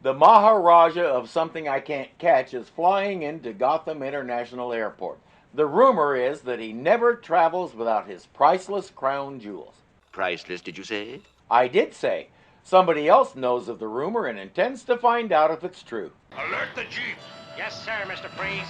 The Maharajah of something I can't catch is flying into Gotham International Airport. The rumor is that he never travels without his priceless crown jewels. Priceless, did you say? I did say. Somebody else knows of the rumor and intends to find out if it's true. Alert the Jeep. Yes, sir, Mr. Freeze.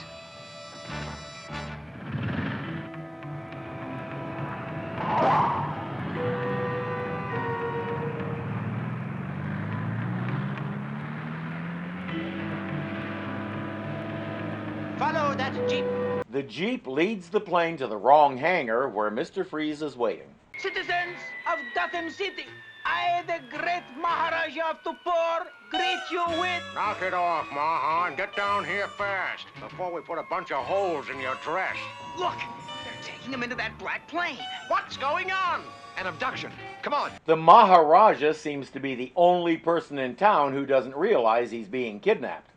Follow that Jeep. The Jeep leads the plane to the wrong hangar where Mr. Freeze is waiting. Citizens of Gotham City, I, the great Maharajah of Tupor, greet you with... Knock it off, Maha, and get down here fast before we put a bunch of holes in your dress. Look, they're taking him into that black plane. What's going on? An abduction. Come on. The Maharaja seems to be the only person in town who doesn't realize he's being kidnapped.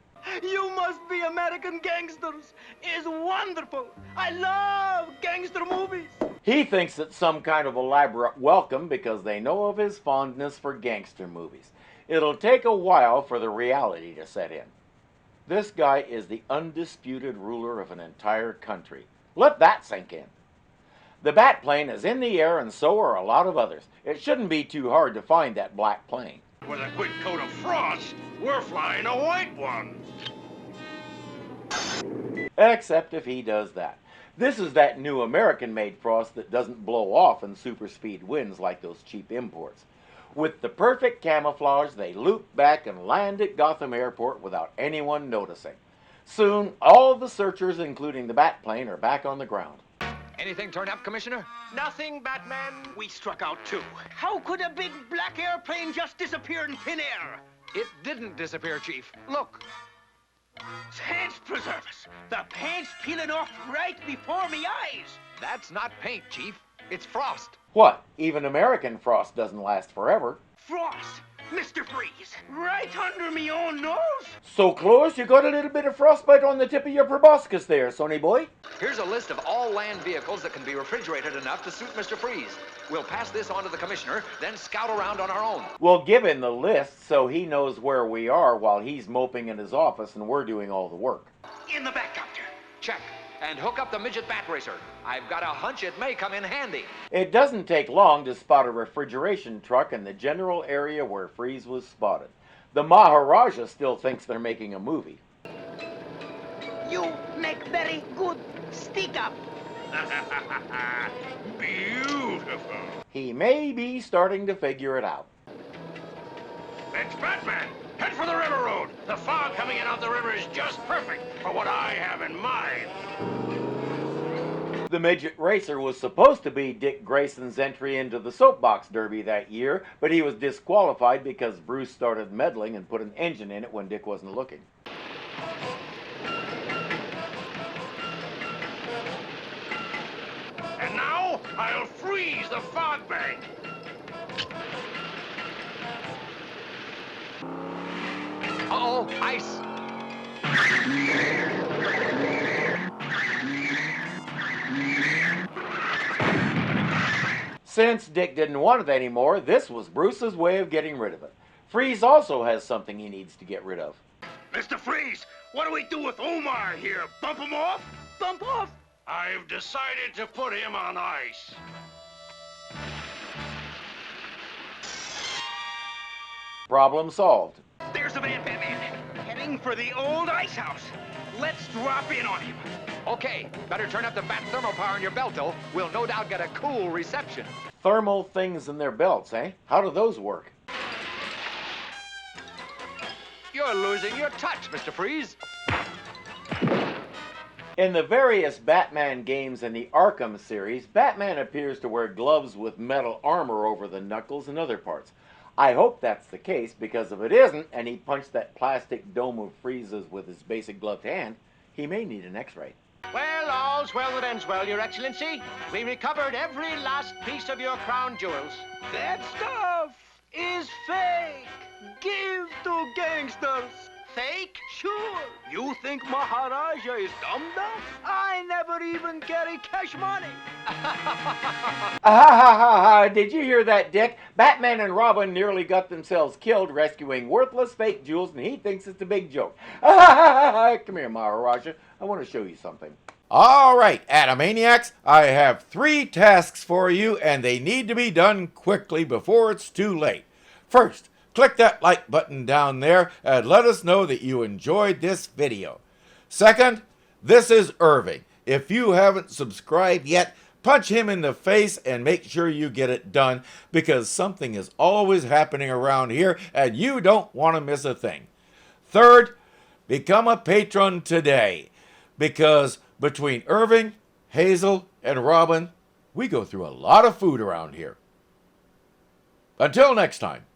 You must be American gangsters. It's wonderful. I love gangster movies. He thinks it's some kind of elaborate welcome because they know of his fondness for gangster movies. It'll take a while for the reality to set in. This guy is the undisputed ruler of an entire country. Let that sink in. The bat plane is in the air and so are a lot of others. It shouldn't be too hard to find that black plane. With a quick coat of frost, we're flying a white one. Except if he does that. This is that new American-made frost that doesn't blow off in super speed winds like those cheap imports. With the perfect camouflage, they loop back and land at Gotham Airport without anyone noticing. Soon, all the searchers, including the bat plane, are back on the ground. Anything turn up, Commissioner? Nothing, Batman. We struck out too. How could a big black airplane just disappear in thin air? It didn't disappear, Chief. Look. Saints preserve us. The paint's peeling off right before me eyes. That's not paint, Chief. It's frost. What? Even American frost doesn't last forever. Frost, Mr. Freeze, right under me own nose. So close you got a little bit of frostbite on the tip of your proboscis there, sonny boy. Here's a list of all land vehicles that can be refrigerated enough to suit Mr. Freeze. We'll pass this on to the Commissioner, then scout around on our own. We'll give him the list so he knows where we are while he's moping in his office and we're doing all the work. In the back, Doctor. Check. And hook up the midget bat racer. I've got a hunch it may come in handy. It doesn't take long to spot a refrigeration truck in the general area where Freeze was spotted. The Maharaja still thinks they're making a movie. You make very good stick-up. Beautiful. He may be starting to figure it out. It's Batman. Head for the river road. The fog coming in off the river is just perfect for what I have in mind. The midget racer was supposed to be Dick Grayson's entry into the soapbox derby that year, but he was disqualified because Bruce started meddling and put an engine in it when Dick wasn't looking. And now, I'll freeze the fog bank. Uh-oh, ice. Since Dick didn't want it anymore, this was Bruce's way of getting rid of it. Freeze also has something he needs to get rid of. Mr. Freeze, what do we do with Omar here? Bump him off? Bump off. I've decided to put him on ice. Problem solved. There's the van, Batman. Heading for the old ice house. Let's drop in on him. Okay, better turn up the bat thermal power in your belto. We'll no doubt get a cool reception. Thermal things in their belts, eh? How do those work? You're losing your touch, Mr. Freeze. In the various Batman games in the Arkham series, Batman appears to wear gloves with metal armor over the knuckles and other parts. I hope that's the case, because if it isn't, and he punched that plastic dome of Freeze's with his basic gloved hand, he may need an x-ray. Well, all's well that ends well, Your Excellency. We recovered every last piece of your crown jewels. That stuff is fake. Give to gangsters. Fake? Sure. You think Maharajah is dumb? I never even carry cash money. Ha ha ha ha! Did you hear that, Dick? Batman and Robin nearly got themselves killed rescuing worthless fake jewels, and he thinks it's a big joke. Ha ha ha ha! Come here, Maharaja. I want to show you something. All right, Atomaniacs, I have 3 tasks for you, and they need to be done quickly before it's too late. First, click that like button down there and let us know that you enjoyed this video. Second, this is Irving. If you haven't subscribed yet, punch him in the face and make sure you get it done, because something is always happening around here and you don't want to miss a thing. Third, become a patron today, because between Irving, Hazel, and Robin, we go through a lot of food around here. Until next time.